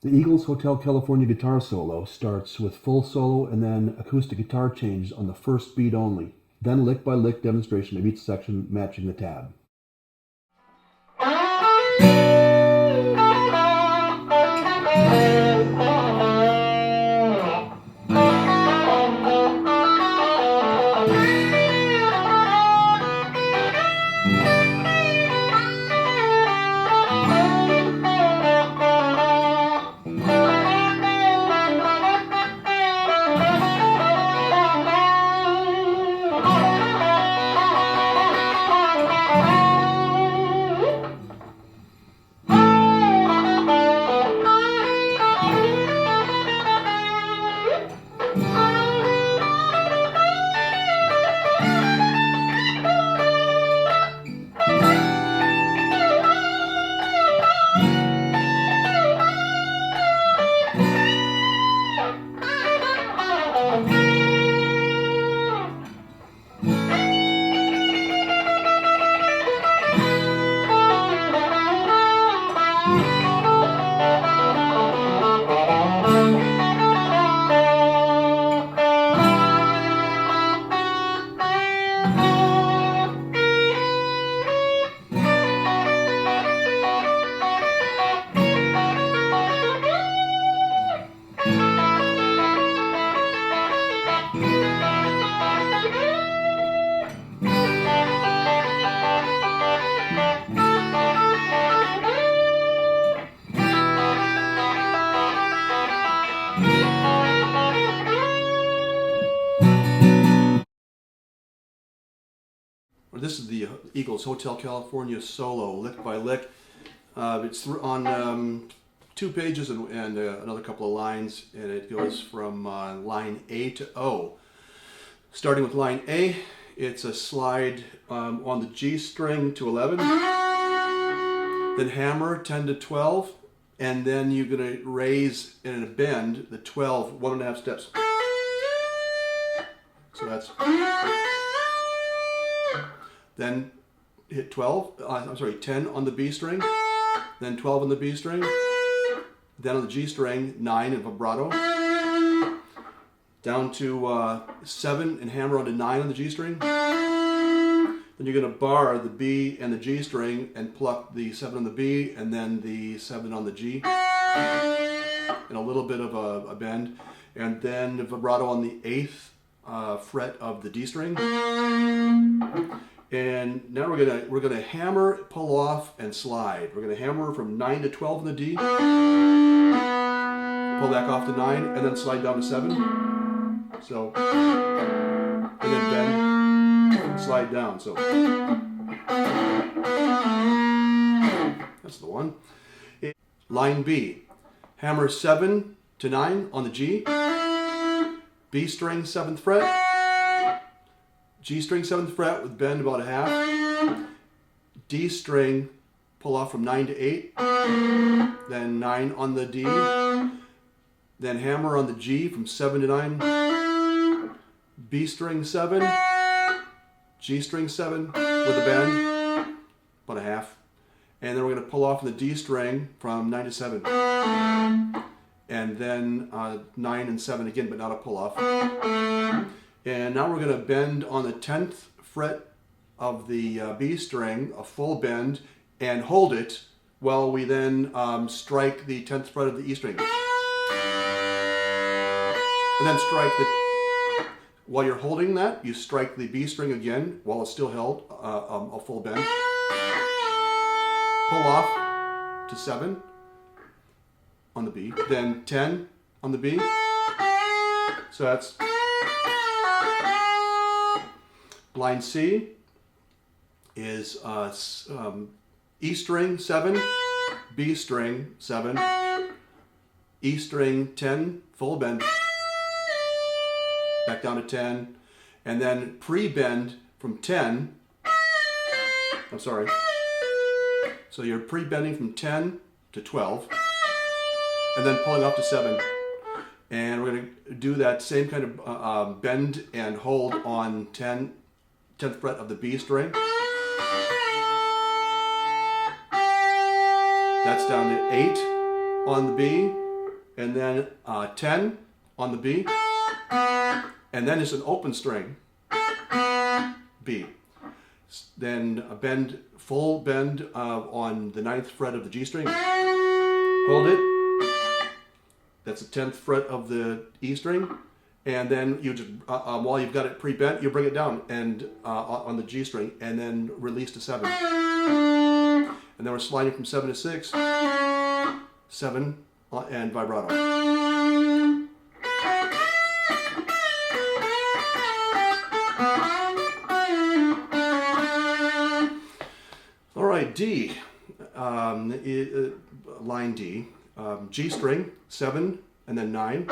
The Eagles Hotel California guitar solo starts with full solo and then acoustic guitar changes on the first beat only, then lick by lick demonstration of each section matching the tab. This is the Eagles Hotel California solo, lick by lick. It's on 2 pages and another couple of lines, and it goes from line A to O. Starting with line A, it's a slide on the G string to 11, then hammer 10 to 12, and then you're going to raise in a bend the 12 1.5 steps. So that's... Then hit 10 on the B string, then 12 on the B string, then on the G string, 9 in vibrato, down to 7 and hammer onto 9 on the G string. Then you're going to bar the B and the G string and pluck the 7 on the B and then the 7 on the G, and a little bit of a bend, and then vibrato on the 8th fret of the D string. And now we're gonna hammer, pull off, and slide. We're gonna hammer from 9 to 12 in the D, pull back off to 9, and then slide down to 7. So, and then bend, and slide down. So that's the one. Line B, hammer 7 to 9 on the G, B string 7th fret. G string 7th fret with bend about a half, D string pull off from 9 to 8, then 9 on the D, then hammer on the G from 7 to 9, B string 7, G string 7 with a bend, about a half, and then we're going to pull off on the D string from 9 to 7, and then 9 and 7 again, but not a pull off. And now we're going to bend on the 10th fret of the B string, a full bend, and hold it while we then strike the 10th fret of the E string. And then while you're holding that, you strike the B string again while it's still held, a full bend. Pull off to 7 on the B, then 10 on the B. So that's... Line C is E string 7, B string 7, E string 10, full bend, back down to 10, and then pre-bend from 10, so you're pre-bending from 10 to 12, and then pulling up to 7. And we're going to do that same kind of bend and hold on 10th fret of the B string. That's down to 8 on the B, and then 10 on the B, and then it's an open string, B. Then a bend, full bend on the 9th fret of the G string. Hold it. That's the 10th fret of the E string. And then you just, while you've got it pre-bent, you bring it down and on the G string, and then release to 7. And then we're sliding from 7 to 6, 7, and vibrato. All right, D, line D, G string, 7, and then 9,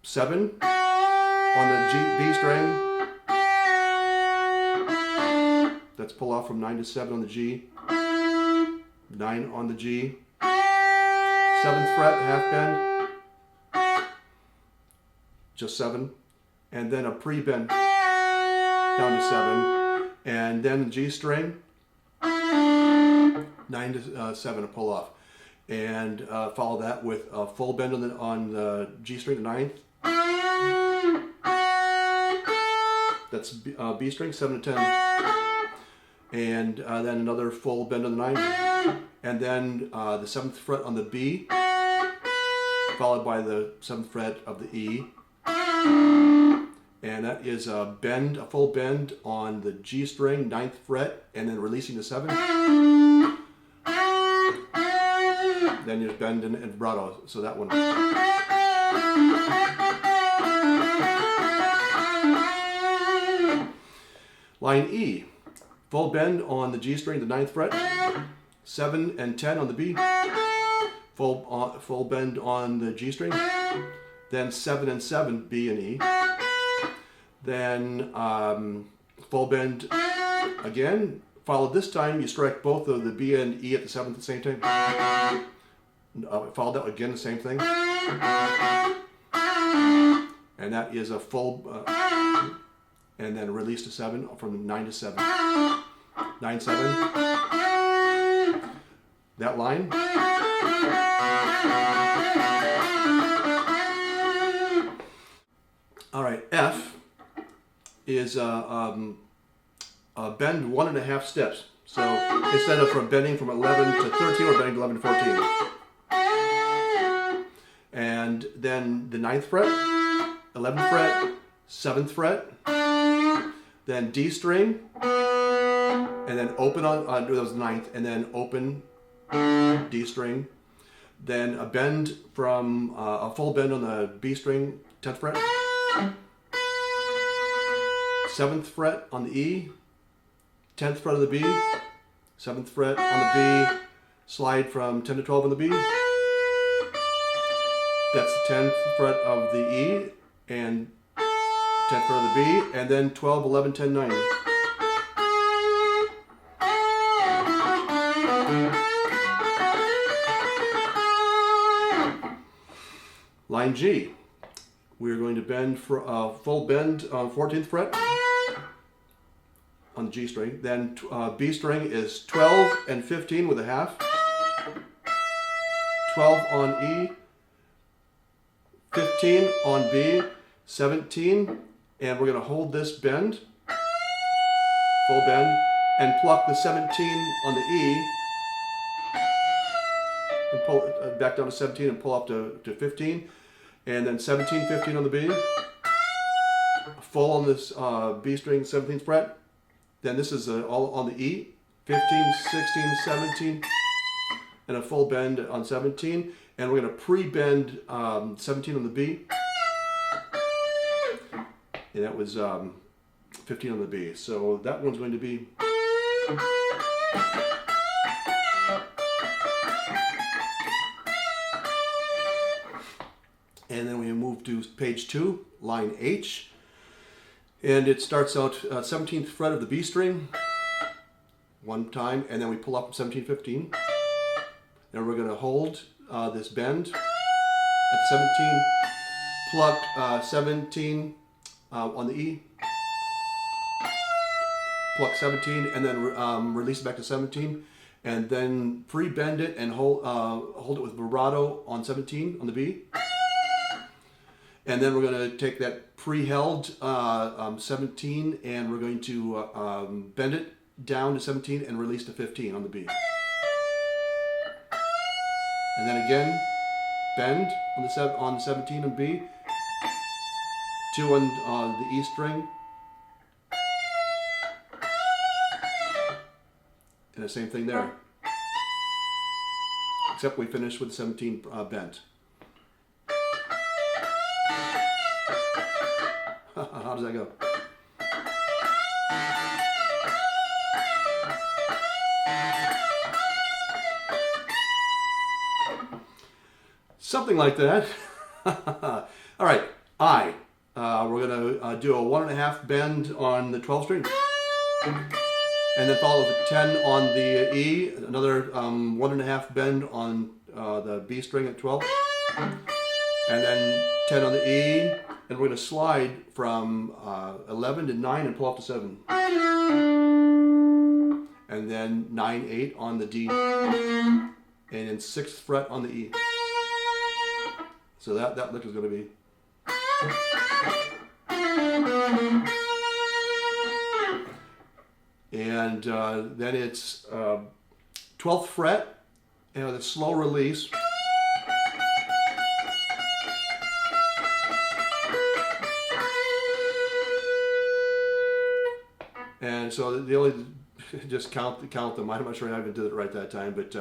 7 on the B string, that's pull off from 9 to 7 on the G, 9 on the G, 7th fret, half bend, just 7, and then a pre-bend down to 7, and then the G string, 9 to 7, a pull off, and follow that with a full bend on the G string, the 9th. That's B string, 7 to 10, and then another full bend on the 9th, and then the 7th fret on the B, followed by the 7th fret of the E, and that is a bend, a full bend on the G string, 9th fret, and then releasing to 7. Then you bend and vibrato, so that one. Line E, full bend on the G string, the 9th fret, 7 and 10 on the B, full bend on the G string, then 7 and 7, B and E, then full bend again, followed this time, you strike both of the B and E at the 7th at the same time, followed that again, the same thing, and that is a full, and then release to 7 from 9 to 7. 9, 7. That line. All right, F is bend 1.5 steps. So instead of bending from 11 to 13, we're bending 11 to 14. And then the 9th fret, 11th fret, 7th fret, then D string, and then open on, that was 9th, and then open D string, then a bend from, a full bend on the B string, 10th fret, 7th fret on the E, 10th fret of the B, 7th fret on the B, slide from 10 to 12 on the B, that's the 10th fret of the E, and 10th fret of the B, and then 12, 11, 10, 9. Line G, we're going to bend for a full bend on 14th fret on the G string, then B string is 12 and 15 with a half, 12 on E, 15 on B, 17, and we're going to hold this bend, full bend, and pluck the 17 on the E, and pull it back down to 17 and pull up to 15, and then 17, 15 on the B, full on this B string, 17th fret, then this is all on the E, 15, 16, 17, and a full bend on 17, and we're going to pre-bend 17 on the B, and that was 15 on the B. So that one's going to be and then we move to page 2, line H, and it starts out 17th fret of the B string one time, and then we pull up 17, 15, and we're going to hold this bend at 17, pluck 17 on the E, pluck 17, and then release it back to 17, and then pre-bend it and hold it with vibrato on 17 on the B. And then we're going to take that pre-held 17 and we're going to bend it down to 17 and release to 15 on the B. And then again, bend on the 17 on B, 2 on the E string, and the same thing there. Except we finish with 17 bent. How does that go? Something like that. All right, I. We're going to do a 1.5 bend on the 12 string. And then follow the 10 on the E, another 1.5 bend on the B string at 12. And then 10 on the E, and we're going to slide from 11 to 9 and pull off to 7. And then 9, 8 on the D, and then 6th fret on the E. So that lick is going to be. And then it's 12th fret, and with a slow release. And so the only, just count them. I'm not sure I even did it right that time, but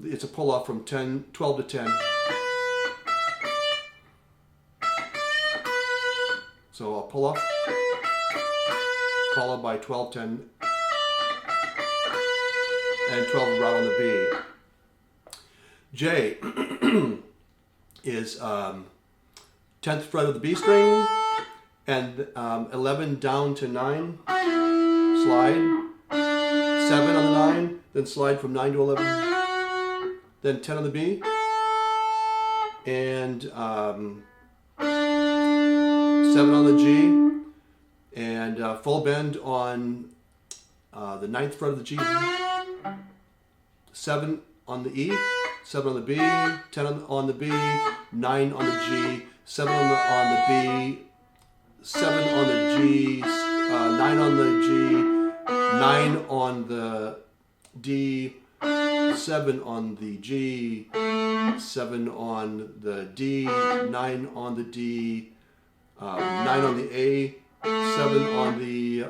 it's a pull off from 12 to 10. So I'll pull off, followed by 12, 10, and 12 right on the B. J is 10th fret of the B string, and 11 down to 9, slide, 7 on the 9, then slide from 9 to 11, then 10 on the B, and 7 on the G, and full bend on the 9th fret of the G, 7 on the E, 7 on the B, 10 on the B, 9 on the G, 7 on the B, 7 on the G, 9 on the G, 9 on the D, 7 on the G, 7 on the D, 9 on the D, 9 on the A, 7 on the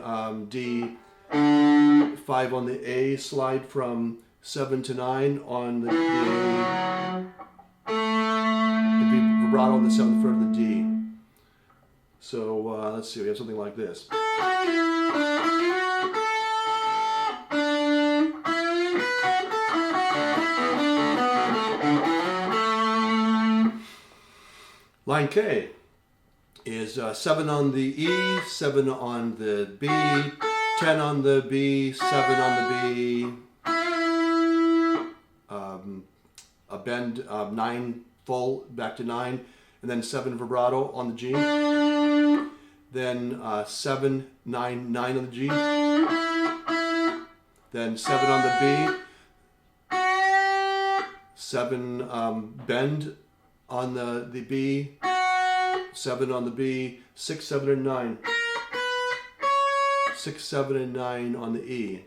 D, 5 on the A, slide from 7 to 9 on the A, it'd be vibrato on the 7th fret of the D. So let's see, we have something like this. Line K is 7 on the E, 7 on the B, 10 on the B, 7 on the B, a bend 9 full back to 9, and then 7 vibrato on the G, then 7, 9, 9 on the G, then 7 on the B, 7 bend on the B, 7 on the B, 6, 7, and 9. 6, 7, and 9 on the E.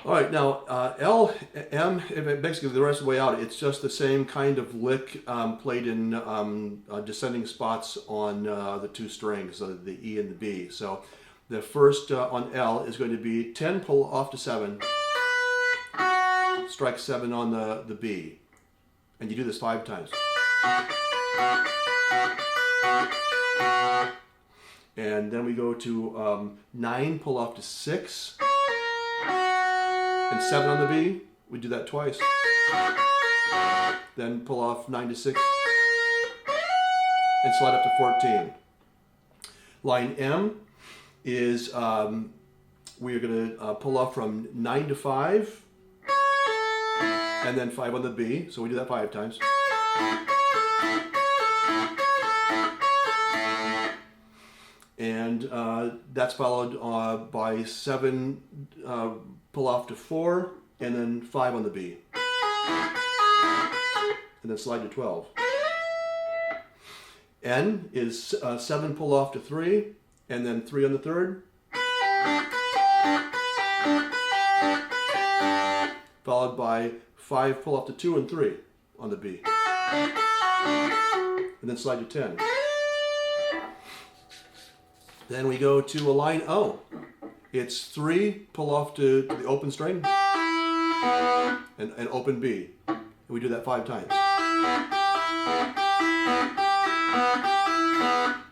All right, now L, M, basically the rest of the way out, it's just the same kind of lick played in descending spots on the 2 strings, the E and the B. So the first on L is going to be 10, pull off to 7, strike 7 on the B, and you do this 5 times. And then we go to 9, pull off to 6, and 7 on the B, we do that twice. Then pull off 9 to 6, and slide up to 14. Line M is we're going to pull off from 9 to 5, and then 5 on the B, so we do that 5 times. And that's followed by 7 pull off to 4, and then 5 on the B. And then slide to 12. N is 7 pull off to 3, and then 3 on the 3rd. Followed by 5 pull off to 2 and 3 on the B. And then slide to 10. Then we go to a line O. It's 3 pull off to the open string and open B. And we do that 5 times.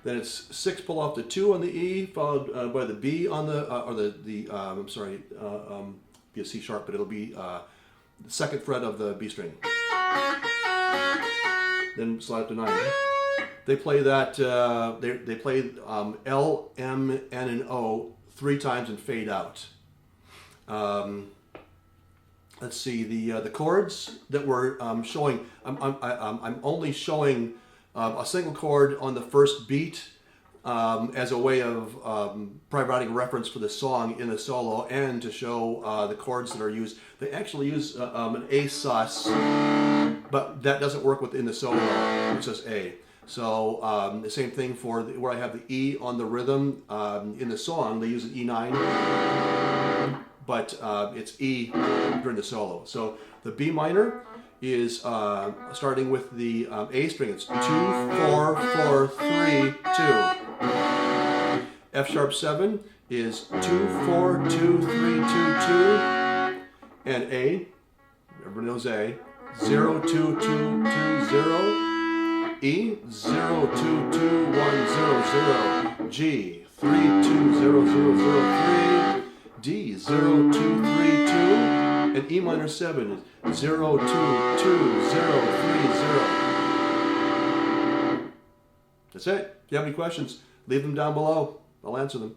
Then it's 6 pull off to 2 on the E, followed by the B on the, be a C sharp, but it'll be the 2nd fret of the B string. Then slide up to 9. They play that, they play L, M, N, and O 3 times and fade out. Let's see, the chords that we're showing, I'm only showing a single chord on the first beat as a way of providing reference for the song in the solo, and to show the chords that are used. They actually use an A sus, but that doesn't work within the solo. It's just A. So the same thing for where I have the E on the rhythm in the song. They use an E9, but it's E during the solo. So the B minor is starting with the A string. It's 2, 4, 4, 3, 2. F sharp 7 is 2, 4, 2, 3, 2, 2. And A, everybody knows A, 0, 2, 2, 2, 0. E, 0, 2, 2, 1, 0, 0. G, 3, 2, 0, 0, 0, 3. D, 0, 2, 3, 2. And E minor 7 is 0, 2, 2, 0, 3, 0. That's it. If you have any questions, leave them down below. I'll answer them.